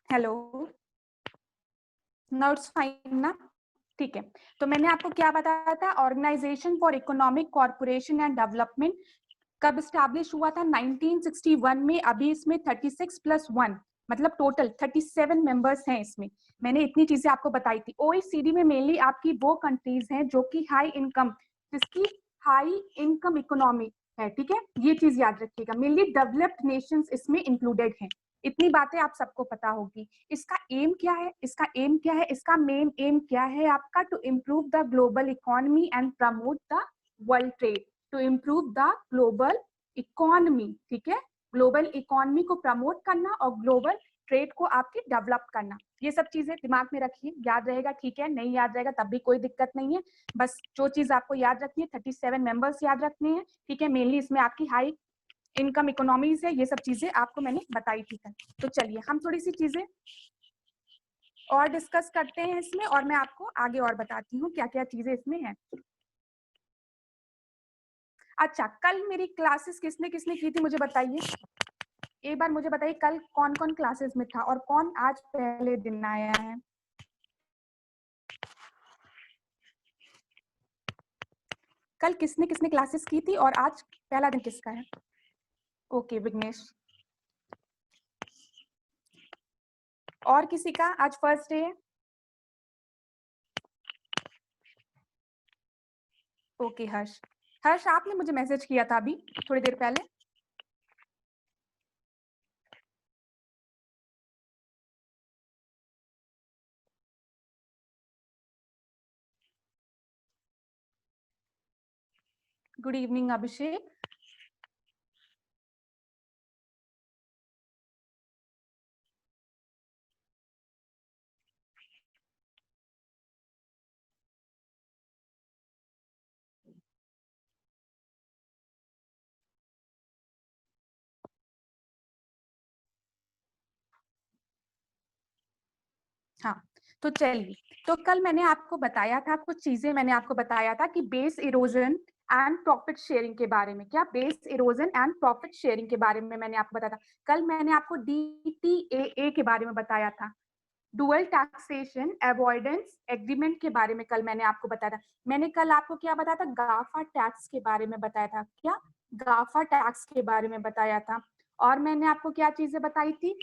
Hello, notes fine ना? ठीक है। तो मैंने आपको क्या बताया था, organisation for economic corporation and development कब स्टैब्लिश हुआ था? 1961 में। अभी इसमें 36 + 1 मतलब टोटल 37 मेंबर्स हैं इसमें। मैंने इतनी चीजें आपको बताई थी। ओईसीडी में मेनली आपकी वो कंट्रीज हैं जो कि हाई इनकम, जिसकी हाई इनकम इकोनॉमी है, ठीक है, ये चीज याद रखिएगा। मेनली डेवलप्ड नेशंस इसमें इंक्लूडेड हैं। इतनी बातें आप सबको पता होगी। इसका एम क्या है? इसका एम क्या है? इसका मेन एम क्या है आपका? To improve the global economy and promote the world trade. To improve the global economy, ठीक है, ग्लोबल इकोनॉमी को प्रमोट करना और ग्लोबल ट्रेड को आपकी डेवलप करना। ये सब चीजें दिमाग में रखिए, याद रहेगा, ठीक है। नहीं याद रहेगा तब भी कोई दिक्कत नहीं है। बस जो चीज आपको याद रखनी है, 37 मेंबर्स याद रखने हैं, ठीक है। मेनली इसमें आपकी हाई इनकम इकोनॉमीज है, ये सब चीजें आपको मैंने बताई थी कल। तो चलिए हम थोड़ी सी चीजें और डिस्कस करते हैं इसमें, और मैं आपको आगे और बताती हूँ क्या क्या चीजें इसमें हैं। अच्छा, कल मेरी क्लासेस किसने किसने की थी मुझे बताइए। एक बार मुझे बताइए कल कौन कौन क्लासेस में था और कौन आज पहले दिन आया है। कल किसने किसने क्लासेस की थी और आज पहला दिन किसका है? ओके विघ्नेश। और किसी का आज फर्स्ट डे है? ओके हर्ष। हर्ष आपने मुझे मैसेज किया था अभी थोड़ी देर पहले। गुड इवनिंग अभिषेक। हाँ, तो चलिए, तो कल मैंने आपको बताया था कुछ चीजें, मैंने आपको बताया था कि base erosion and profit sharing के बारे में। क्या? Base erosion and profit sharing के बारे में मैंने आपको बताया था। कल मैंने आपको DTAA के बारे में बताया था, डुअल टैक्सेशन अवॉइडेंस एग्रीमेंट के बारे में कल मैंने आपको बताया था। मैंने कल आपको क्या बताया था? गाफा टैक्स के बारे में बताया था। क्या? गाफा टैक्स के बारे में बताया था। और मैंने आपको क्या चीजें बताई थी?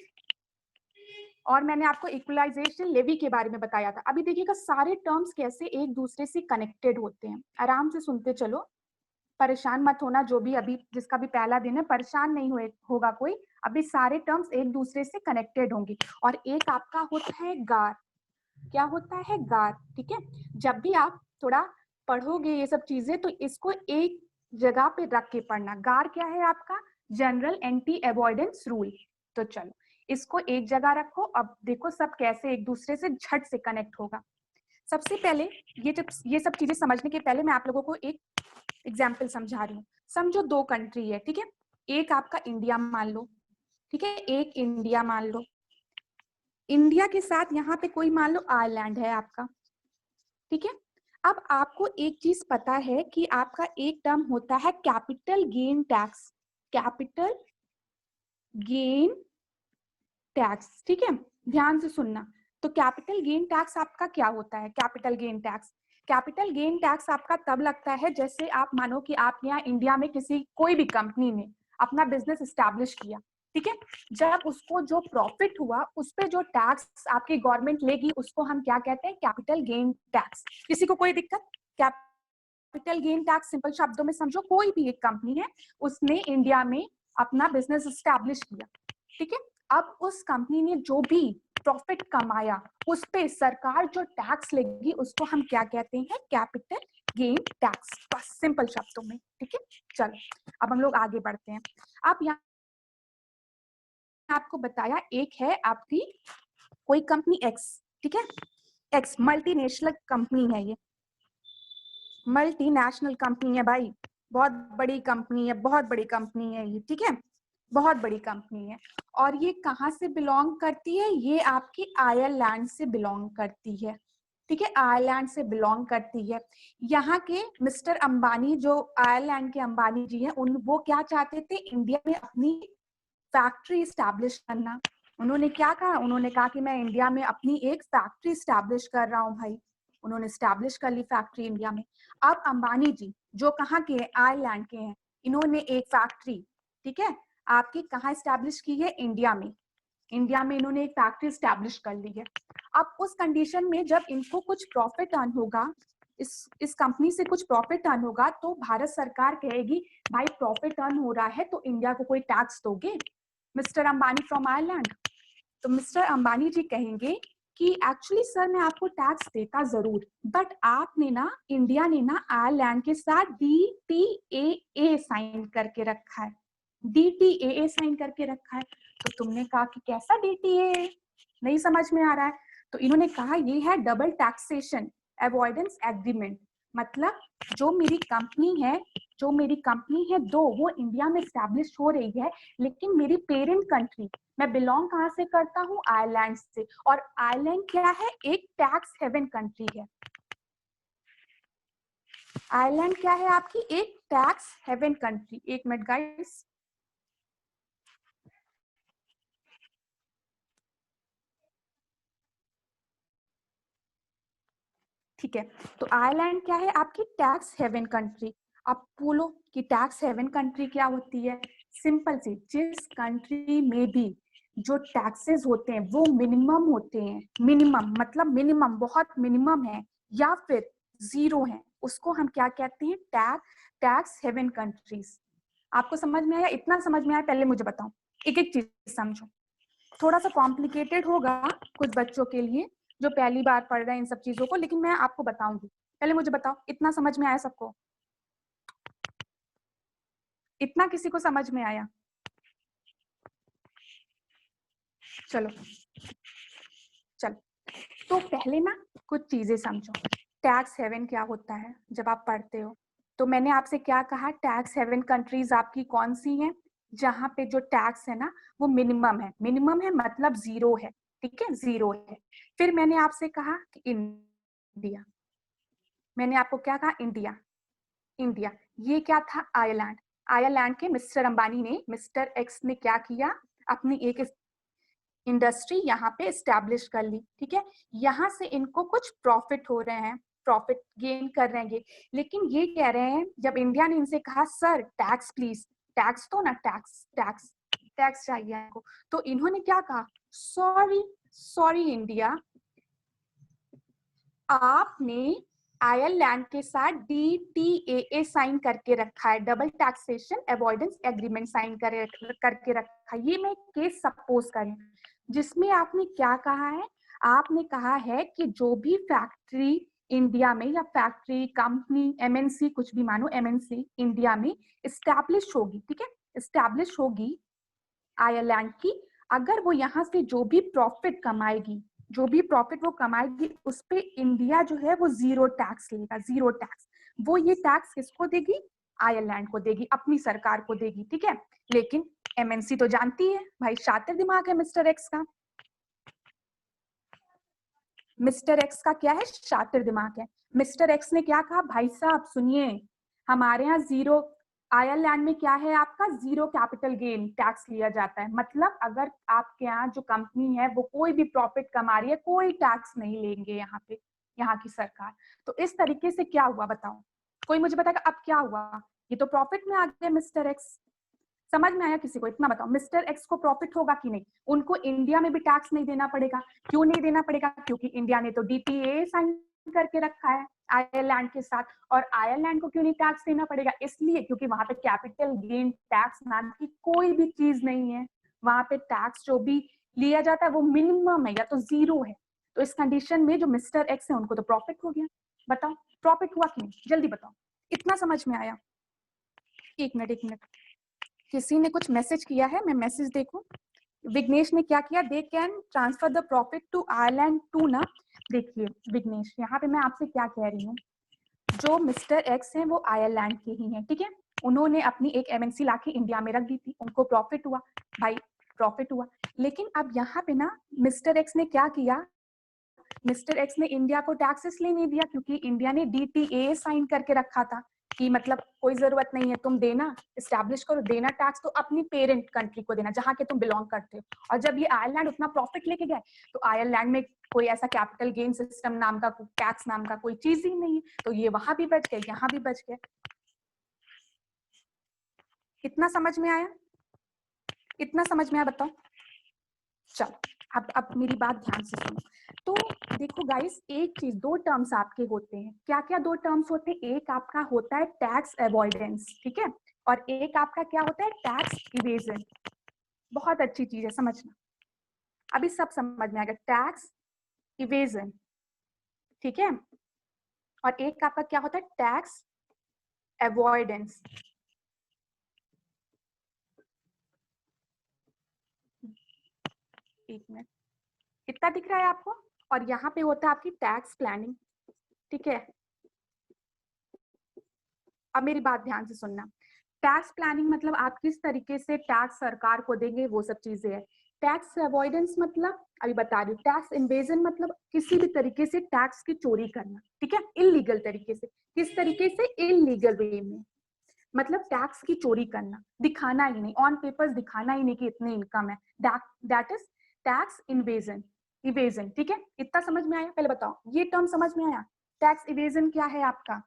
और मैंने आपको इक्वलाइजेशन लेवी के बारे में बताया था। अभी देखिएगा सारे टर्म्स कैसे एक दूसरे से कनेक्टेड होते हैं। आराम से सुनते चलो, परेशान मत होना। जो भी अभी जिसका भी पहला दिन है, परेशान नहीं होगा कोई। अभी सारे टर्म्स एक दूसरे से कनेक्टेड होंगे। और एक आपका होता है गार। क्या होता है? गार, ठीक है। जब भी आप थोड़ा पढ़ोगे ये सब चीजें तो इसको एक जगह पे रख के पढ़ना। गार क्या है आपका? General anti avoidance rule. तो चलो इसको एक जगह रखो। अब देखो सब कैसे एक दूसरे से झट से कनेक्ट होगा। सबसे पहले ये सब चीजें समझने के पहले मैं आप लोगों को एक एग्जाम्पल समझा रही हूँ। समझो दो कंट्री है, ठीक है। एक आपका इंडिया मान लो, ठीक है, एक इंडिया मान लो। इंडिया के साथ यहाँ पे कोई मान लो आयरलैंड है आपका, ठीक है। अब आपको एक चीज पता है कि आपका एक टर्म होता है capital gain tax. Capital gain tax, ठीक है, ध्यान से सुनना। तो कैपिटल गेन टैक्स आपका क्या होता है? Capital gain tax, capital gain tax आपका तब लगता है जैसे आप मानो कि आप यहाँ इंडिया में किसी कोई भी कंपनी ने अपना बिजनेस एस्टैब्लिश किया, ठीक है। जब उसको जो प्रॉफिट हुआ उस पे जो टैक्स आपकी गवर्नमेंट लेगी उसको हम क्या कहते हैं? Capital gain tax. किसी को कोई दिक्कत? कैपिटल गेन टैक्स सिंपल शब्दों में समझो, कोई भी एक कंपनी है उसने इंडिया में अपना बिजनेस एस्टैब्लिश किया, ठीक है। अब उस कंपनी ने जो भी प्रॉफिट कमाया उस पे सरकार जो टैक्स लेगी उसको हम क्या कहते हैं? Capital gain tax. बस सिंपल शब्दों में, ठीक है। चलो अब हम लोग आगे बढ़ते हैं। अब यहाँ आपको बताया एक है आपकी कोई कंपनी एक्स, ठीक है। एक्स मल्टीनेशनल कंपनी है, ये मल्टीनेशनल कंपनी है भाई, बहुत बड़ी कंपनी है, बहुत बड़ी कंपनी है ये, ठीक है, बहुत बड़ी कंपनी है। और ये कहाँ से बिलोंग करती है? ये आपकी आयरलैंड से बिलोंग करती है, ठीक है, आयरलैंड से बिलोंग करती है। यहाँ के मिस्टर अंबानी, जो आयरलैंड के अंबानी जी हैं, उन वो क्या चाहते थे? इंडिया में अपनी फैक्ट्री स्टैब्लिश करना। उन्होंने क्या कहा, उन्होंने कहा कि मैं इंडिया में अपनी एक फैक्ट्री स्टैब्लिश कर रहा हूँ भाई। उन्होंने स्टैब्लिश कर ली फैक्ट्री इंडिया में। अब अंबानी जी जो कहाँ के हैं, आयरलैंड के हैं, इन्होंने एक फैक्ट्री, ठीक है, आपकी कहाँ स्टैब्लिश की है, इंडिया में। इंडिया में इन्होंने एक फैक्ट्री स्टैब्लिश कर ली है। अब उस कंडीशन में जब इनको कुछ प्रॉफिट अर्न होगा, इस कंपनी से कुछ प्रॉफिट अर्न होगा, तो भारत सरकार कहेगी भाई प्रॉफिट अर्न हो रहा है तो इंडिया को कोई टैक्स दोगे, मिस्टर अंबानी फ्रॉम आयरलैंड। तो मिस्टर अंबानी जी कहेंगे कि एक्चुअली सर मैं आपको टैक्स देता जरूर, बट आपने ना, इंडिया ने ना आयरलैंड के साथ DTAA साइन करके रखा है, DTAA साइन करके रखा है। तो तुमने कहा कि कैसा DTAA, नहीं समझ में आ रहा है। तो इन्होंने कहा ये है डबल टैक्सेशन अवॉइडेंस एग्रीमेंट। मतलब जो मेरी कंपनी है दो वो इंडिया में स्टैब्लिश हो रही है, लेकिन मेरी पेरेंट कंट्री, मैं बिलोंग कहाँ से करता हूँ, आयरलैंड से, और आयरलैंड क्या है, एक टैक्स हेवन कंट्री है। आयरलैंड क्या है आपकी, एक टैक्स हेवन कंट्री। एक मिनट गाइस, ठीक है। तो आयरलैंड क्या है, आपकी टैक्स हेवन कंट्री। अब बोलो कि टैक्स हेवन कंट्री क्या होती है, सिंपल सी, जिस कंट्री में भी जो टैक्सेस होते हैं वो मिनिमम होते हैं, मिनिमम मतलब मिनिमम बहुत मिनिमम है या फिर जीरो है, उसको हम क्या कहते हैं, टैक्स हेवन कंट्रीज। आपको समझ में आया, इतना समझ में आया, पहले मुझे बताओ, एक एक चीज समझो। थोड़ा सा कॉम्प्लिकेटेड होगा कुछ बच्चों के लिए जो पहली बार पढ़ रहे हैं इन सब चीजों को, लेकिन मैं आपको बताऊंगी। पहले मुझे बताओ, इतना समझ में आया सबको, इतना किसी को समझ में आया? चलो चलो, तो पहले ना कुछ चीजें समझो। टैक्स हेवन क्या होता है जब आप पढ़ते हो, तो मैंने आपसे क्या कहा, टैक्स हेवन कंट्रीज आपकी कौन सी हैं, जहां पे जो टैक्स है ना वो मिनिमम है, मिनिमम है मतलब जीरो है, ठीक है, जीरो है। फिर मैंने आपसे कहा कि इंडिया, मैंने आपको क्या कहा, इंडिया, इंडिया। ये क्या था, आयरलैंड। आयरलैंड के मिस्टर अंबानी ने, मिस्टर एक्स ने क्या किया, अपनी एक इंडस्ट्री यहाँ पे स्टैब्लिश कर ली, ठीक है। यहाँ से इनको कुछ प्रॉफिट हो रहे हैं, प्रॉफिट गेन कर रहे हैं, लेकिन ये कह रहे हैं, जब इंडिया ने इनसे कहा सर टैक्स प्लीज, टैक्स तो ना, टैक्स टैक्स टैक्स चाहिए आपको, तो इन्होंने क्या कहा, सॉरी सॉरी इंडिया, आपने आयरलैंड के साथ DTAA साइन करके रखा है, double taxation avoidance agreement sign करके रखा है। ये मैं केस सपोज करें जिसमें आपने क्या कहा है, आपने कहा है कि जो भी फैक्ट्री इंडिया में या फैक्ट्री कंपनी MNC कुछ भी मानो, MNC इंडिया में स्टैब्लिश होगी, ठीक है, स्टैब्लिश होगी आयरलैंड की, अगर वो यहाँ से जो भी प्रॉफिट कमाएगी, जो भी प्रॉफिट वो कमाएगी उस पे इंडिया जो है वो जीरो टैक्स लेगा, जीरो टैक्स। वो ये टैक्स किसको देगी, आयरलैंड को देगी, अपनी सरकार को देगी, ठीक है। लेकिन MNC तो जानती है भाई, शातिर दिमाग है मिस्टर एक्स का, मिस्टर एक्स का क्या है, शातिर दिमाग है। मिस्टर एक्स ने क्या कहा, भाई साहब सुनिए, हमारे यहाँ जीरो, आयरलैंड में क्या है आपका, जीरो कैपिटल गेन टैक्स लिया जाता है। मतलब अगर आपके यहाँ जो कंपनी है वो कोई भी प्रॉफिट कमा रही है, कोई टैक्स नहीं लेंगे यहाँ पे, यहाँ की सरकार। तो इस तरीके से क्या हुआ बताओ, कोई मुझे बताएगा अब क्या हुआ, ये तो प्रॉफिट में आ गया मिस्टर एक्स। समझ में आया किसी को, इतना बताओ, मिस्टर एक्स को प्रॉफिट होगा कि नहीं, उनको इंडिया में भी टैक्स नहीं देना पड़ेगा। क्यों नहीं देना पड़ेगा, क्योंकि इंडिया ने तो DTA साइन करके रखा है आयरलैंड के साथ। और आयरलैंड को क्यों नहीं टैक्स देना पड़ेगा, इसलिए क्योंकि वहां पे कैपिटल गेन टैक्स नाम की कोई भी चीज नहीं है, वहां पे टैक्स जो भी लिया जाता है वो मिनिमम है या तो जीरो है। तो इस कंडीशन में जो मिस्टर एक्स है उनको तो प्रॉफिट हो गया। बताओ प्रॉफिट हुआ कि नहीं, जल्दी बताओ, इतना समझ में आया? एक मिनट एक मिनट, किसी ने कुछ मैसेज किया है, मैं मैसेज देखूं। विघ्नेश ने क्या किया, they can transfer the profit to Ireland too ना। देखिए विघ्नेश, यहाँ पे मैं आपसे क्या कह रही हूँ, जो मिस्टर एक्स हैं वो आयरलैंड के ही हैं, ठीक है। उन्होंने अपनी एक MNC लाके इंडिया में रख दी थी, उनको प्रॉफिट हुआ भाई, प्रॉफिट हुआ। लेकिन अब यहाँ पे ना मिस्टर एक्स ने क्या किया, मिस्टर एक्स ने इंडिया को टैक्सेस ले नहीं दिया, क्योंकि इंडिया ने DTA साइन करके रखा था, कि मतलब कोई जरूरत नहीं है, तुम देना इस्टेब्लिश करो, देना टैक्स तो अपनी पेरेंट कंट्री को देना जहां के तुम बिलोंग करते हो। और जब ये आयरलैंड उतना प्रॉफिट लेके गए तो आयरलैंड में कोई ऐसा कैपिटल गेन सिस्टम नाम का, टैक्स नाम का कोई चीज ही नहीं है, तो ये वहां भी बच गए, यहाँ भी बच गए। कितना समझ में आया? इतना समझ में आया बताओ? चलो अब मेरी बात ध्यान से सुनो। तो देखो गाइस, एक चीज, दो टर्म्स आपके होते हैं। क्या क्या दो टर्म्स होते हैं? एक आपका होता है टैक्स अवॉइडेंस, ठीक है, और एक आपका क्या होता है? Tax evasion. बहुत अच्छी चीज है, समझना, अभी सब समझ में आएगा। टैक्स इवेजन, ठीक है, और एक आपका क्या होता है? Tax avoidance. एक मिनट, कितना दिख रहा है आपको? और यहाँ पे होता है आपकी टैक्स प्लानिंग, ठीक है। अब मेरी बात ध्यान से सुनना। टैक्स प्लानिंग मतलब आप किस तरीके से टैक्स सरकार को देंगे, वो सब चीजें है। टैक्स अवॉइडेंस मतलब अभी बता रही हूँ। टैक्स इन्वेजन मतलब किसी भी तरीके से टैक्स की चोरी करना, ठीक है, इलीगल तरीके से। किस तरीके से? इलीगल वे में, मतलब टैक्स की चोरी करना, दिखाना ही नहीं, ऑन पेपर्स दिखाना ही नहीं कि इतनी इनकम है, that is tax invasion, evasion, ठीक है। इतना समझ में आया? पहले बताओ, ये टर्म समझ में आया? टैक्स इवेजन क्या है आपका?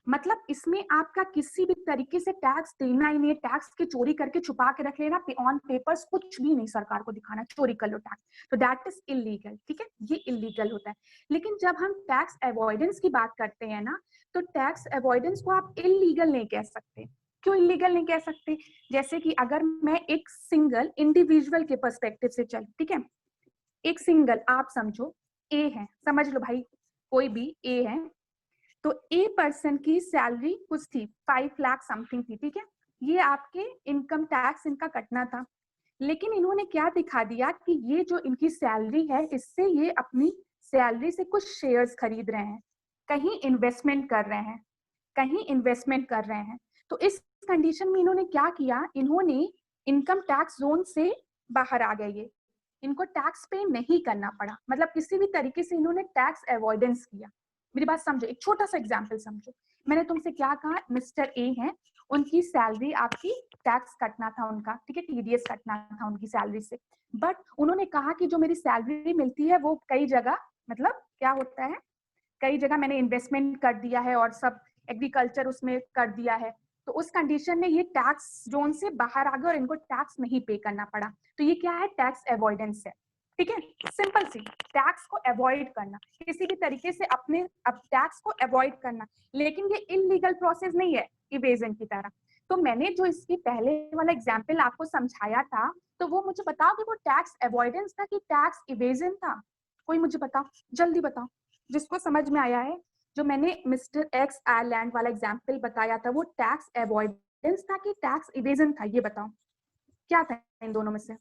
मतलब इसमें आपका किसी भी तरीके से टैक्स देना ही नहीं है, टैक्स की चोरी करके छुपा के रख लेना, ऑन पेपर्स कुछ भी नहीं सरकार को दिखाना, चोरी कर लो टैक्स, तो दैट इज इलीगल, ठीक है, ये इलीगल होता है। लेकिन जब हम टैक्स अवॉइडेंस की बात करते हैं ना, तो टैक्स अवॉइडेंस को आप इलीगल नहीं कह सकते। क्यों इलीगल नहीं कह सकते? जैसे कि अगर मैं एक सिंगल इंडिविजुअल के पर्सपेक्टिव से चल, ठीक है, एक सिंगल, आप समझो ए है, समझ लो भाई, कोई भी ए है, तो ए पर्सन की सैलरी कुछ थी, 5 लाख समथिंग थी, ठीक है, ये आपके इनकम टैक्स इनका कटना था। लेकिन इन्होंने क्या दिखा दिया कि ये जो इनकी सैलरी है, इससे ये अपनी सैलरी से कुछ शेयर्स खरीद रहे हैं, कहीं इन्वेस्टमेंट कर रहे हैं, कहीं इन्वेस्टमेंट कर रहे हैं। तो इस कंडीशन में इन्होंने क्या किया? इन्होंने इनकम टैक्स जोन से बाहर आ गए, ये इनको टैक्स पे नहीं करना पड़ा, मतलब किसी भी तरीके से इन्होंने टैक्स अवॉइडेंस किया। मेरी बात समझो, एक छोटा सा एग्जांपल समझो। मैंने तुमसे क्या कहा? मिस्टर ए हैं, उनकी सैलरी आपकी टैक्स कटना था उनका, ठीक है, टीडीएस कटना था उनकी सैलरी से, बट उन्होंने कहा कि जो मेरी सैलरी मिलती है वो कई जगह, मतलब क्या होता है, कई जगह मैंने इन्वेस्टमेंट कर दिया है और सब एग्रीकल्चर उसमें कर दिया है, तो उस कंडीशन में ये टैक्स जोन से बाहर आ गए और इनको टैक्स नहीं पे करना पड़ा। तो ये क्या है? टैक्स अवॉइडेंस है, ठीक है, सिंपल सी, टैक्स को अवॉइड करना, किसी भी तरीके से अपने अब टैक्स को अवॉइड करना। लेकिन ये इलीगल प्रोसेस नहीं है इवेजन की तरह। तो मैंने जो इसकी पहले वाला एग्जाम्पल आपको समझाया था, तो वो मुझे बताओ कि वो टैक्स अवॉइडेंस था कि टैक्स इवेजन था? कोई मुझे बताओ, जल्दी बताओ, जिसको समझ में आया है। जो मैंने मिस्टर एक्स आयरलैंड वाला एग्जाम्पल बताया था, वो टैक्स अवॉइडेंस था कि टैक्स इवेजन था? ये बताओ, क्या था इन दोनों में से?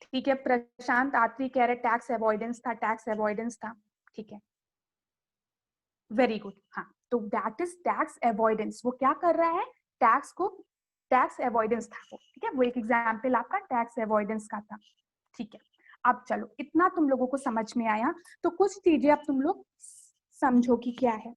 ठीक है, प्रशांत आत्री कह रहे टैक्स अवॉइडेंस था, टैक्स अवॉइडेंस था, ठीक है, वेरी गुड। हाँ, तो दैट इज टैक्स अवॉइडेंस। वो क्या कर रहा है? टैक्स को, टैक्स अवॉइडेंस था वो, ठीक है, वो एक एग्जाम्पल आपका टैक्स अवॉइडेंस का था, ठीक है। अब चलो, इतना तुम लोगों को समझ में आया, तो कुछ चीजें अब तुम लोग समझो कि क्या है।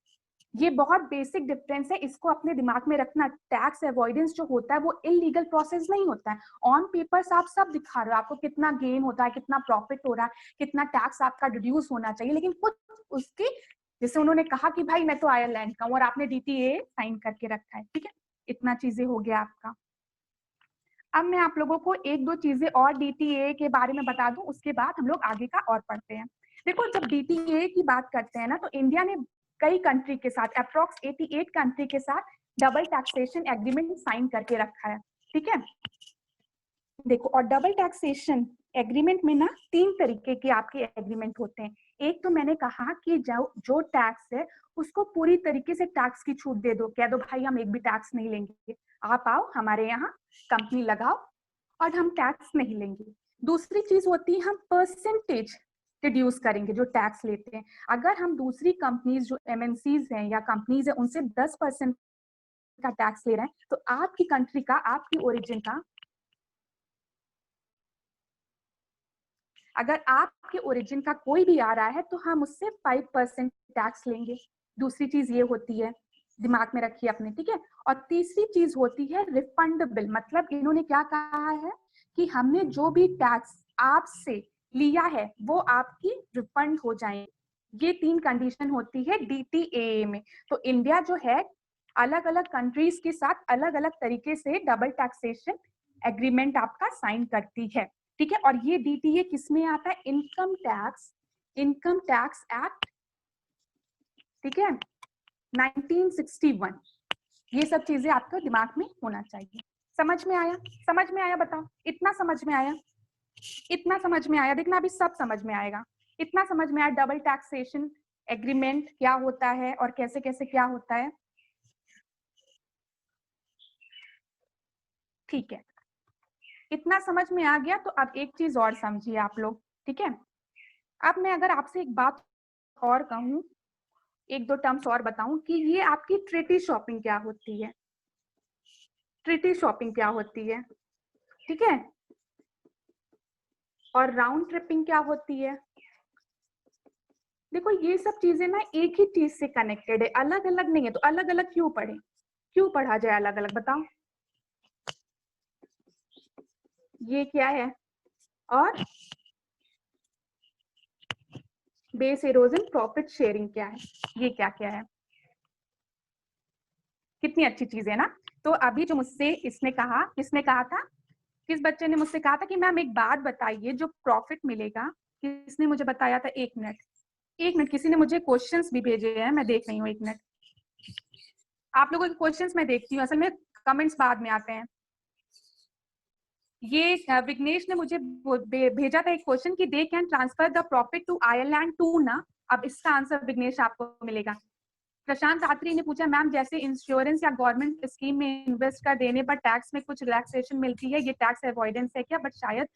ये बहुत बेसिक डिफरेंस है, इसको अपने दिमाग में रखना। टैक्स अवॉइडेंस जो होता है वो इलीगल प्रोसेस नहीं होता है। ऑन पेपर्स आप सब दिखा रहे हो, आपको कितना गेन होता है, कितना प्रॉफिट हो रहा है, कितना टैक्स आपका डिड्यूस होना चाहिए, लेकिन कुछ उसकी, जैसे उन्होंने कहा कि भाई मैं तो आयरलैंड का हूँ और आपने डीटीए साइन करके रखा है, ठीक है, इतना चीजें हो गया आपका। अब मैं आप लोगों को एक दो चीजें और डीटीए के बारे में बता दूं, उसके बाद हम लोग आगे का और पढ़ते हैं। देखो, जब डीटीए की बात करते हैं ना, तो इंडिया ने कई कंट्री के साथ, अप्रोक्स 88 कंट्री के साथ डबल टैक्सेशन एग्रीमेंट साइन करके रखा है, ठीक है। देखो, और डबल टैक्सेशन एग्रीमेंट में ना 3 तरीके के आपके एग्रीमेंट होते हैं। एक तो मैंने कहा कि जो टैक्स है उसको पूरी तरीके से टैक्स की छूट दे दो, कह दो भाई हम एक भी टैक्स नहीं लेंगे, आप आओ हमारे यहाँ कंपनी लगाओ और हम टैक्स नहीं लेंगे। दूसरी चीज होती है हम परसेंटेज रिड्यूस करेंगे जो टैक्स लेते हैं। अगर हम दूसरी कंपनीज जो एमएनसीज हैं या कंपनीज है उनसे 10% का टैक्स ले रहे हैं, तो आपकी कंट्री का, आपकी ओरिजिन का अगर आपके ओरिजिन का कोई भी आ रहा है तो हम उससे 5% टैक्स लेंगे। दूसरी चीज ये होती है, दिमाग में रखिए अपने, ठीक है। और तीसरी चीज होती है रिफंडेबल, मतलब इन्होंने क्या कहा है कि हमने जो भी टैक्स आपसे लिया है वो आपकी रिफंड हो जाए। ये 3 कंडीशन होती है DTAA में। तो इंडिया जो है अलग अलग कंट्रीज के साथ अलग अलग तरीके से डबल टैक्सेशन एग्रीमेंट आपका साइन करती है, ठीक है। और ये DTA किसमें आता है? इनकम टैक्स एक्ट, ठीक है, 1961। ये सब चीजें आपको दिमाग में होना चाहिए। समझ में आया? समझ में आया? बताओ, इतना समझ में आया? इतना समझ में आया? देखना अभी सब समझ में आएगा। इतना समझ में आया डबल टैक्सेशन एग्रीमेंट क्या होता है और कैसे कैसे क्या होता है, ठीक है। इतना समझ में आ गया तो अब एक चीज और समझिए आप लोग, ठीक है। अब मैं अगर आपसे एक बात और कहूं, एक दो टर्म्स और बताऊं कि ये आपकी ट्रिटी शॉपिंग क्या होती है, ट्रिटी शॉपिंग क्या होती है, ठीक है, और राउंड ट्रिपिंग क्या होती है। देखो ये सब चीजें ना एक ही चीज से कनेक्टेड है, अलग अलग नहीं है। तो अलग अलग क्यों पढ़े, क्यों पढ़ा जाए अलग अलग, बताओ। ये क्या है और बेस इरोजन प्रॉफिट शेयरिंग क्या है, ये क्या क्या है। कितनी अच्छी चीज है ना। तो अभी जो मुझसे इसने कहा, किसने कहा था, किस बच्चे ने मुझसे कहा था कि मैम एक बात बताइए जो प्रॉफिट मिलेगा, किसने मुझे बताया था? एक मिनट, एक मिनट, किसी ने मुझे क्वेश्चंस भी भेजे हैं, मैं देख रही हूँ, एक मिनट। आप लोगों के क्वेश्चंस मैं देखती हूँ, असल में कमेंट्स बाद में आते हैं। ये विघ्नेश ने मुझे भेजा था एक क्वेश्चन कि they can transfer the profit to Ireland too ना। अब इसका आंसर विघ्नेश आपको मिलेगा। प्रशांत आत्री ने पूछा मैम जैसे इंश्योरेंस या गवर्नमेंट स्कीम में इन्वेस्ट कर देने पर टैक्स में कुछ रिलैक्सेशन मिलती है, ये टैक्स अवॉइडेंस है क्या? बट शायद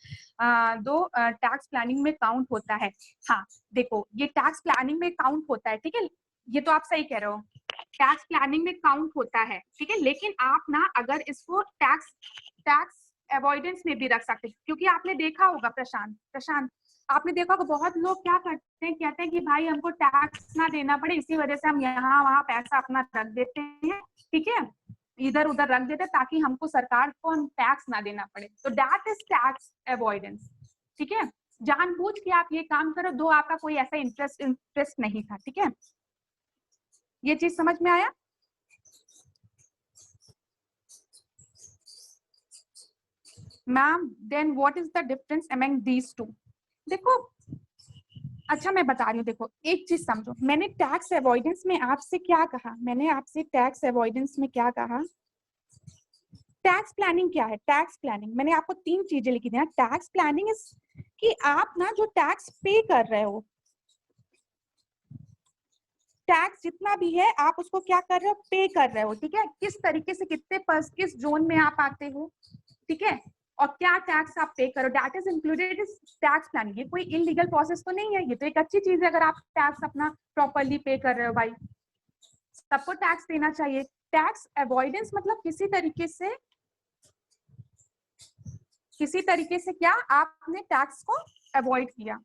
दो टैक्स प्लानिंग में काउंट होता है। हाँ देखो, ये टैक्स प्लानिंग में काउंट होता है, ठीक है, ये तो आप सही कह रहे हो, टैक्स प्लानिंग में काउंट होता है, ठीक है। लेकिन आप ना अगर इसको टैक्स अवॉइडेंस में भी रख सकते हैं, क्योंकि आपने देखा होगा प्रशांत आपने देखा होगा बहुत लोग क्या करते हैं, कहते हैं कि भाई हमको टैक्स ना देना पड़े, इसी वजह से हम यहाँ वहाँ पैसा अपना रख देते हैं, ठीक है, इधर उधर रख देते हैं ताकि हमको सरकार को हम टैक्स ना देना पड़े। तो दैट इज टैक्स अवॉइडेंस, ठीक है। जानबूझ के आप ये काम करो, दो आपका कोई ऐसा इंटरेस्ट नहीं था, ठीक है। ये चीज समझ में आया? Ma'am then what is the difference among these two? देखो, अच्छा मैं बता रही हूँ, देखो एक चीज समझो, मैंने टैक्स अवॉइडेंस में आपसे क्या कहा, मैंने आपसे टैक्स अवॉइडेंस में क्या कहा, टैक्स प्लानिंग क्या है? टैक्स प्लानिंग मैंने आपको 3 चीजें लिखी थी ना। टैक्स प्लानिंग इज कि आप ना जो टैक्स पे कर रहे हो, टैक्स जितना भी है आप उसको क्या कर रहे हो? पे कर रहे हो, ठीक है। किस तरीके से, कितने किस जोन में आप आते हो, ठीक है, और क्या टैक्स आप पे करो, that is included is tax planning. ये कोई इलीगल प्रोसेस तो नहीं है, ये तो एक अच्छी चीज है अगर आप टैक्स अपना प्रॉपरली पे कर रहे हो। भाई सबको टैक्स देना चाहिए। टैक्स अवॉइडेंस मतलब किसी तरीके से क्या आपने टैक्स को अवॉइड किया।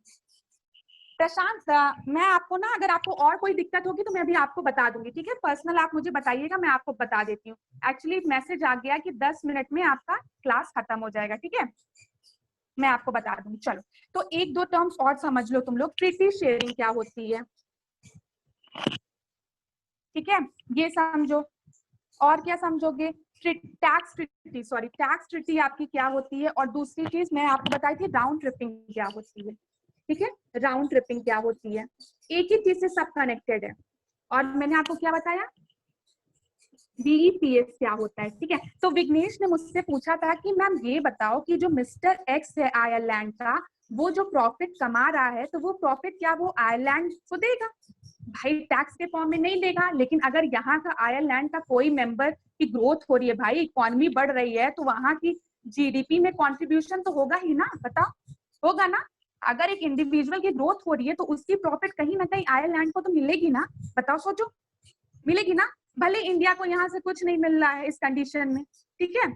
प्रशांत मैं आपको ना, अगर आपको और कोई दिक्कत होगी तो मैं भी आपको बता दूंगी, ठीक है, पर्सनल आप मुझे बताइएगा, मैं आपको बता देती हूँ। एक्चुअली मैसेज आ गया कि 10 मिनट में आपका क्लास खत्म हो जाएगा, ठीक है, मैं आपको बता दूंगी। चलो तो एक दो टर्म्स और समझ लो तुम लोग। ट्रिटी शेयरिंग क्या होती है, ठीक है, ये समझो। और क्या समझोगे? टैक्स ट्रिटी आपकी क्या होती है। और दूसरी चीज मैं आपको बताई थी राउंड ट्रिपिंग क्या होती है, ठीक है, राउंड ट्रिपिंग क्या होती है। एक ही चीज से सब कनेक्टेड है। और मैंने आपको क्या बताया, बीईपीएस क्या होता है, ठीक है। तो विघ्नेश ने मुझसे पूछा था कि मैम ये बताओ कि जो मिस्टर एक्स है आयरलैंड का, वो जो प्रॉफिट कमा रहा है तो वो प्रॉफिट क्या वो आयरलैंड को देगा? भाई टैक्स के फॉर्म में नहीं देगा। लेकिन अगर यहाँ का आयरलैंड का कोई मेंबर की ग्रोथ हो रही है, भाई इकोनॉमी बढ़ रही है, तो वहां की जीडीपी में कंट्रीब्यूशन तो होगा ही ना, बताओ, होगा ना। अगर एक इंडिविजुअल की ग्रोथ हो रही है तो उसकी प्रॉफिट कहीं ना कहीं आयरलैंड को तो मिलेगी ना, बताओ, सोचो, मिलेगी ना। भले इंडिया को यहाँ से कुछ नहीं मिल रहा है इस कंडीशन में, ठीक है।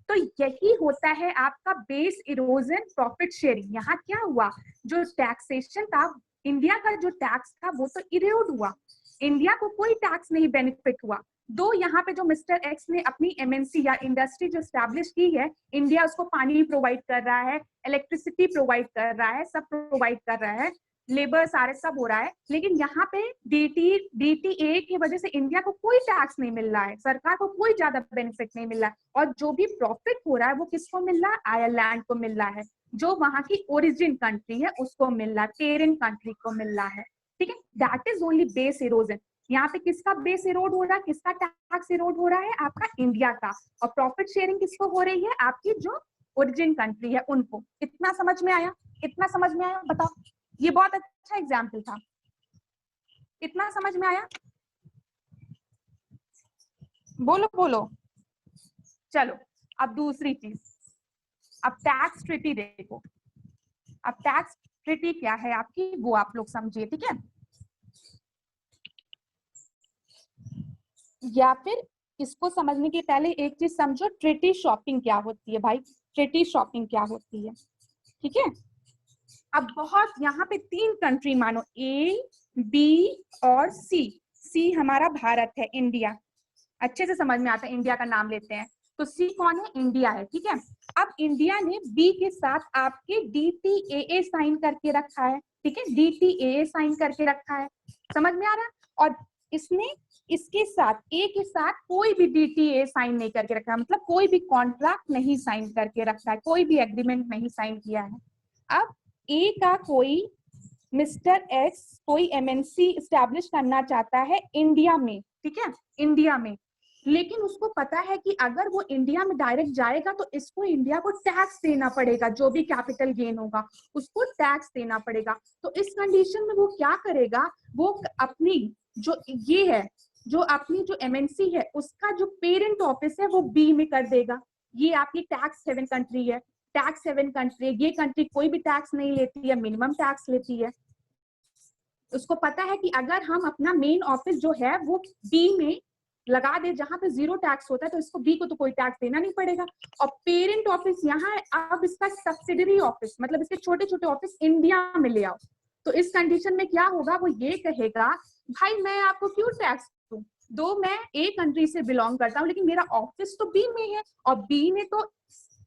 तो यही होता है आपका बेस इरोजन प्रॉफिट शेयरिंग। यहाँ क्या हुआ, जो टैक्सेशन था, इंडिया का जो टैक्स था वो तो इरोड हुआ, इंडिया को कोई टैक्स नहीं बेनिफिट हुआ। दो यहाँ पे जो मिस्टर एक्स ने अपनी एमएनसी या इंडस्ट्री जो स्टैब्लिश की है, इंडिया उसको पानी प्रोवाइड कर रहा है, इलेक्ट्रिसिटी प्रोवाइड कर रहा है, सब प्रोवाइड कर रहा है, लेबर सारे सब हो रहा है, लेकिन यहाँ पे डीटीए की वजह से इंडिया को कोई टैक्स नहीं मिल रहा है, सरकार को कोई ज्यादा बेनिफिट नहीं मिल रहा है, और जो भी प्रॉफिट हो रहा है वो किसको मिल रहा है, आयरलैंड को मिल रहा है, जो वहां की ओरिजिन कंट्री है उसको मिल रहा है, पेरेंट कंट्री को मिल रहा है। ठीक है, that is only base erosion. यहाँ पे किसका बेस इरोड हो रहा है, किसका टैक्स इरोड हो रहा है, आपका इंडिया का, और प्रॉफिट शेयरिंग किसको हो रही है, आपकी जो ओरिजिन कंट्री है उनको। इतना समझ में आया, इतना समझ में आया, बताओ, ये बहुत अच्छा एग्जाम्पल था, इतना समझ में आया, बोलो बोलो। चलो अब दूसरी चीज, अब टैक्स ट्रीटी देखो, अब टैक्स ट्रीटी क्या है आपकी वो आप लोग समझिए, ठीक है, या फिर इसको समझने के पहले एक चीज समझो, ट्रीटी शॉपिंग क्या होती है भाई, ट्रीटी शॉपिंग क्या होती है, ठीक है। अब बहुत यहाँ पे तीन कंट्री मानो, ए बी और सी, सी हमारा भारत है, इंडिया, अच्छे से समझ में आता है, इंडिया का नाम लेते हैं, तो सी कौन है, इंडिया है, ठीक है। अब इंडिया ने बी के साथ आपके डीटीएए साइन करके रखा है, ठीक है, डीटीएए साइन करके रखा है, समझ में आ रहा है, और इसने इसके साथ ए के साथ कोई भी डीटीए साइन नहीं करके रखा है, मतलब कोई भी कॉन्ट्रैक्ट नहीं साइन करके रखा है, कोई भी एग्रीमेंट नहीं साइन किया है। अब ए का कोई मिस्टर एक्स कोई एमएनसी स्टैब्लिश करना चाहता है इंडिया में, ठीक है, इंडिया में, लेकिन उसको पता है कि अगर वो इंडिया में डायरेक्ट जाएगा तो इसको इंडिया को टैक्स देना पड़ेगा, जो भी कैपिटल गेन होगा उसको टैक्स देना पड़ेगा। तो इस कंडीशन में वो क्या करेगा, वो अपनी जो ये है, जो अपनी जो एमएनसी है उसका जो पेरेंट ऑफिस है वो बी में कर देगा। ये आपकी टैक्स हेवन कंट्री है, टैक्स हेवन कंट्री, ये कंट्री कोई भी टैक्स नहीं लेती है, मिनिमम टैक्स लेती है। उसको पता है कि अगर हम अपना मेन ऑफिस जो है वो बी में लगा दे जहां पे जीरो टैक्स होता है, तो इसको बी को तो कोई टैक्स देना नहीं पड़ेगा, और पेरेंट ऑफिस यहाँ है, अब इसका सब्सिडरी ऑफिस मतलब इसके छोटे छोटे ऑफिस इंडिया में ले आओ। तो इस कंडीशन में क्या होगा, वो ये कहेगा भाई मैं आपको क्यों टैक्स दूं, दो मैं ए कंट्री से बिलोंग करता हूँ लेकिन मेरा ऑफिस तो बी में है, और बी ने तो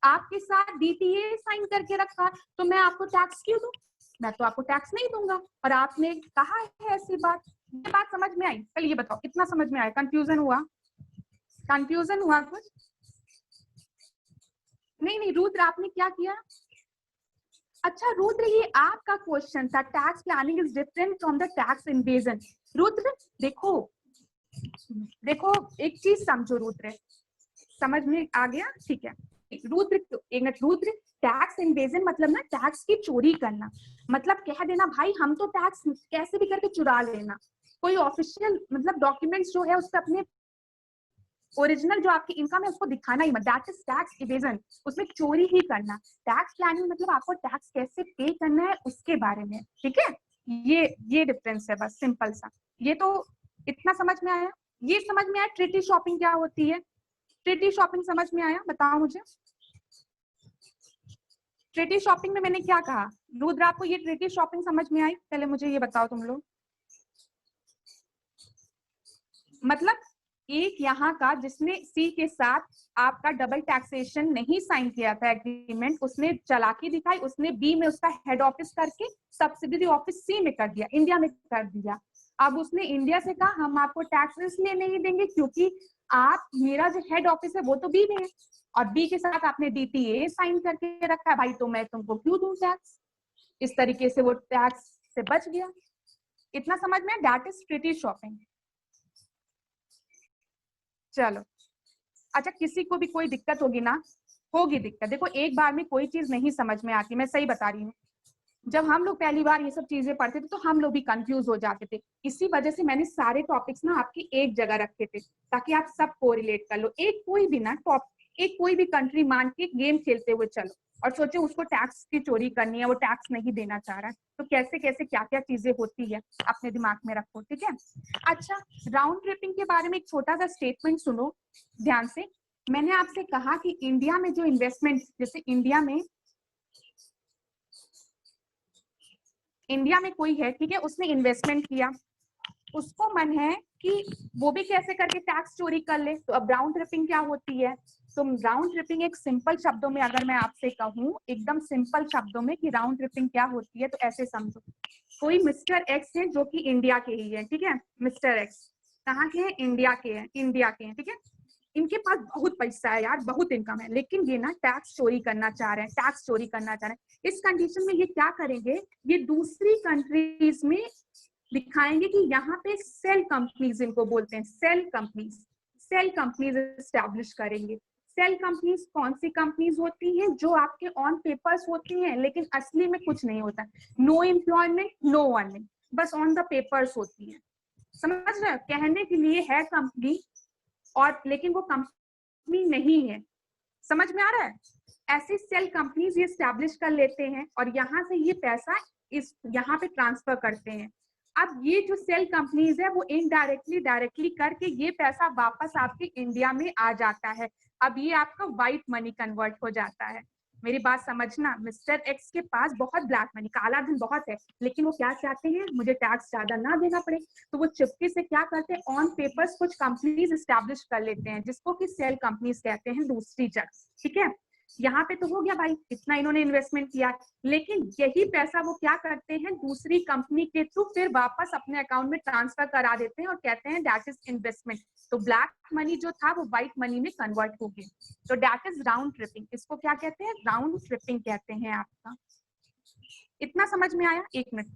आपके साथ डीटीए साइन करके रखा, तो मैं आपको टैक्स क्यों दूं, मैं तो आपको टैक्स नहीं दूंगा, और आपने कहा है ऐसी बात। ये बात समझ में आई, चलिए ये बताओ कितना समझ में आया, कंफ्यूजन हुआ, कंफ्यूजन हुआ कुछ, नहीं नहीं रुद्र आपने क्या किया, अच्छा रुद्र ये आपका क्वेश्चन था, tax planning is different from the tax invasion. Rudra देखो, देखो एक चीज समझो रुद्र, समझ में आ गया, ठीक है, रुद्र एक मिनट, रुद्र टैक्स इन्वेजन मतलब ना टैक्स की चोरी करना, मतलब कह देना भाई हम तो टैक्स कैसे भी करके चुरा लेना, कोई ऑफिशियल मतलब डॉक्यूमेंट्स जो है उससे अपने ओरिजिनल जो आपकी इनकम है उसको दिखाना ही मत, दैट इज टैक्स इवेजन, उसमें चोरी ही करना। टैक्स प्लानिंग मतलब आपको टैक्स कैसे पे करना है उसके बारे में, ठीक है, ये डिफरेंस है बस, सिंपल सा, ये तो इतना समझ में आया। ये समझ में आया ट्रीटी शॉपिंग क्या होती है, ट्रीटी शॉपिंग समझ में आया, बताओ मुझे, ट्रीटी शॉपिंग में मैंने क्या कहा, रुद्र आपको ये ट्रीटी शॉपिंग समझ में आई, पहले मुझे ये बताओ तुम लोग, मतलब एक यहाँ का जिसने सी के साथ आपका डबल टैक्सेशन नहीं साइन किया था एग्रीमेंट, उसने चालाकी दिखाई, उसने बी में उसका हेड ऑफिस करके सब्सिडरी ऑफिस सी में कर दिया, इंडिया में कर दिया। अब उसने इंडिया से कहा हम आपको टैक्स इसलिए नहीं देंगे क्योंकि आप मेरा जो हेड ऑफिस है वो तो बी में है, और बी के साथ आपने डीटीए साइन करके रखा है भाई, तो मैं तुमको क्यों दूं टैक्स, इस तरीके से वो टैक्स से बच गया। इतना समझ में, दैट इज ट्रीटी शॉपिंग। चलो अच्छा, किसी को भी कोई दिक्कत होगी ना, होगी दिक्कत, देखो एक बार में कोई चीज नहीं समझ में आती, मैं सही बता रही हूँ, जब हम लोग पहली बार ये सब चीजें पढ़ते थे तो हम लोग भी कंफ्यूज हो जाते थे, इसी वजह से मैंने सारे टॉपिक्स ना आपकी एक जगह रखे थे ताकि आप सब को रिलेट कर लो। एक कोई भी ना एक कोई भी कंट्री मान के गेम खेलते हुए चलो और सोचो उसको टैक्स की चोरी करनी है, वो टैक्स नहीं देना चाह रहा है, तो कैसे कैसे क्या क्या चीजें होती है अपने दिमाग में रखो, ठीक है। अच्छा, राउंड ट्रिपिंग के बारे में एक छोटा सा स्टेटमेंट सुनो ध्यान से, मैंने आपसे कहा कि इंडिया में जो इन्वेस्टमेंट, जैसे इंडिया में कोई है, ठीक है, उसने इन्वेस्टमेंट किया, उसको मन है कि वो भी कैसे करके टैक्स चोरी कर ले। तो अब राउंड ट्रिपिंग क्या होती है? तो राउंड ट्रिपिंग एक सिंपल शब्दों में अगर मैं आपसे कहूँ, एकदम सिंपल शब्दों में कि राउंड ट्रिपिंग क्या होती है, तो ऐसे समझो, कोई मिस्टर एक्स है जो कि इंडिया के ही है, ठीक है, मिस्टर एक्स कहाँ के हैं? इंडिया के हैं, ठीक है, इनके पास बहुत पैसा है यार, बहुत इनकम है, लेकिन ये ना टैक्स चोरी करना चाह रहे हैं, इस कंडीशन में ये क्या करेंगे, ये दूसरी कंट्रीज में दिखाएंगे कि यहाँ पे सेल कंपनीज, इनको बोलते हैं सेल कंपनीज एस्टैब्लिश करेंगे। सेल कंपनीज कौन सी कंपनीज होती हैं? जो आपके ऑन पेपर्स होती हैं, लेकिन असली में कुछ नहीं होता, नो एम्प्लॉयमेंट, नो अर्निंग, बस ऑन द पेपर्स होती हैं। समझ रहे हो? कहने के लिए है कंपनी, और लेकिन वो कंपनी नहीं है। समझ में आ रहा है? ऐसी सेल कंपनीज ये स्टैब्लिश कर लेते हैं और यहाँ से ये पैसा इस यहाँ पे ट्रांसफर करते हैं। अब ये जो सेल कंपनीज है वो इनडायरेक्टली डायरेक्टली करके ये पैसा वापस आपके इंडिया में आ जाता है। अब ये आपका व्हाइट मनी कन्वर्ट हो जाता है। मेरी बात समझना, मिस्टर एक्स के पास बहुत ब्लैक मनी, काला धन बहुत है, लेकिन वो क्या चाहते हैं? मुझे टैक्स ज्यादा ना देना पड़े, तो वो चुपके से क्या करते हैं? ऑन पेपर्स कुछ कंपनीज एस्टैब्लिश कर लेते हैं, जिसको कि सेल कंपनीज कहते हैं दूसरी जगह। ठीक है, यहाँ पे तो हो गया भाई, इतना इन्होंने इन्वेस्टमेंट किया, लेकिन यही पैसा वो क्या करते हैं? दूसरी कंपनी के थ्रू फिर वापस अपने अकाउंट में ट्रांसफर करा देते हैं और कहते हैं दैट इज इन्वेस्टमेंट। तो ब्लैक मनी जो था वो व्हाइट मनी में कन्वर्ट हो गया, तो दैट इज राउंड ट्रिपिंग। इसको क्या कहते हैं? राउंड ट्रिपिंग कहते हैं। आपका इतना समझ में आया? एक मिनट,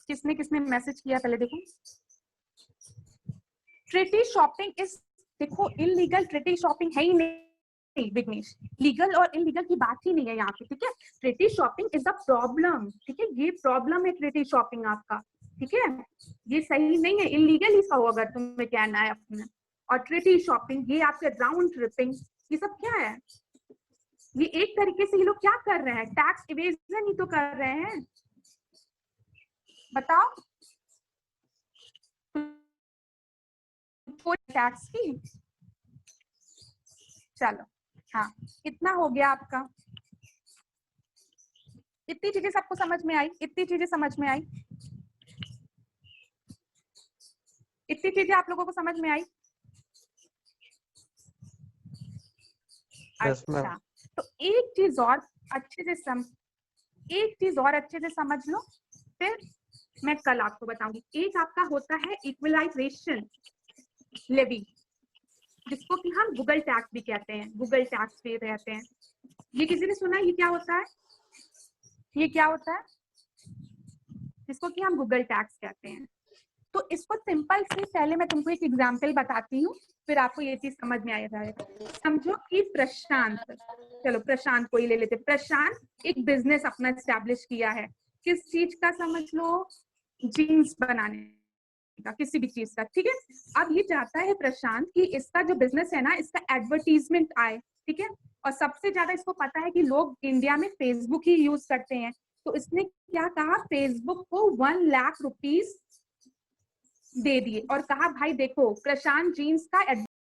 किसने किसने मैसेज किया पहले देखो। ट्रिटी शॉपिंग इज, देखो इलीगल ट्रिटी शॉपिंग है ही नहीं विघ्नेश, लीगल और इलीगल की बात ही नहीं है यहाँ पे। ठीक है, treaty shopping is a problem. ठीक है, ये प्रॉब्लम है ट्रिटी शॉपिंग आपका। ठीक है, ये सही नहीं है, इलीगल ही कहो अगर तुम्हें कहना है अपना। और ट्रिटी शॉपिंग, ये आपके राउंड ट्रिपिंग, ये सब क्या है? ये एक तरीके से ये लोग क्या कर रहे हैं? टैक्स इवेजन ही तो कर रहे हैं। बताओ, टैक्स की। चलो, हाँ, इतना हो गया आपका। इतनी चीजें सबको समझ में आई? इतनी चीजें समझ में आई? इतनी चीजें आप लोगों को समझ में आई? अच्छा, तो एक चीज और अच्छे से समझ लो, फिर मैं कल आपको बताऊंगी। एक आपका होता है इक्वलाइजेशन लेवी, जिसको कि हम गूगल टैक्स भी कहते हैं, गूगल टैक्स पे रहते हैं। ये किसी ने सुना? ये क्या होता है? ये क्या होता है जिसको कि हम गूगल टैक्स कहते हैं? तो इसको सिंपल से पहले मैं तुमको एक एग्जांपल बताती हूँ, फिर आपको ये चीज समझ में आ जाएगा। समझो कि प्रशांत, चलो प्रशांत को ही ले लेते। प्रशांत एक बिजनेस अपना एस्टैब्लिश किया है, किस चीज का? समझ लो जीन्स बनाने का, किसी भी चीज का। ठीक है, अब ये चाहता है प्रशांत कि इसका जो बिजनेस है ना, इसका एडवर्टीजमेंट आए। ठीक है, और सबसे ज्यादा इसको पता है कि लोग इंडिया में फेसबुक ही यूज करते हैं, तो इसने क्या कहा? फेसबुक को 1 लाख रुपीज दे दिए और कहा भाई देखो प्रशांत जीन्स का